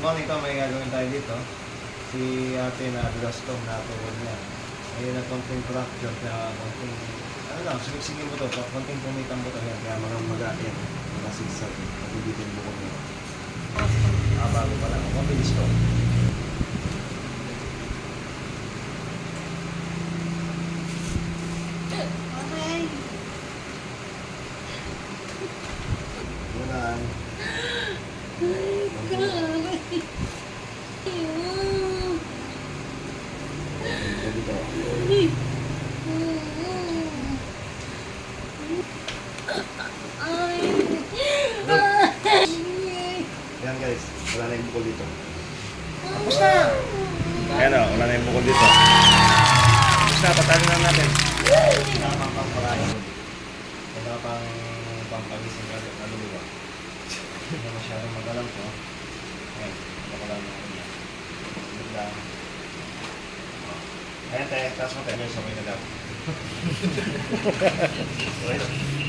Good morning to, may gagawin tayo dito. Si ate na drostong na tuhod niya. Ayun na konting fracture na konting, ano lang, sinig-sigil mo to, konting pumitang mo to yan. Kaya mga yan, mga sigsag, matibito yung bukong nyo. Bago pa lang, mabilis to. Ulan. Yan guys, wala na yung bukol dito. Tapos na! Ayan o, wala na yung bukol dito. Tapos na, patalo na natin. Wala pang pamparayan. Wala pang pampagising na lumiwa. Hindi na masyadong magalang to. Ayan, magalang na niya. Biglang. Ayan tayo, taas mo tayo. Sabay na daw. Okay lang.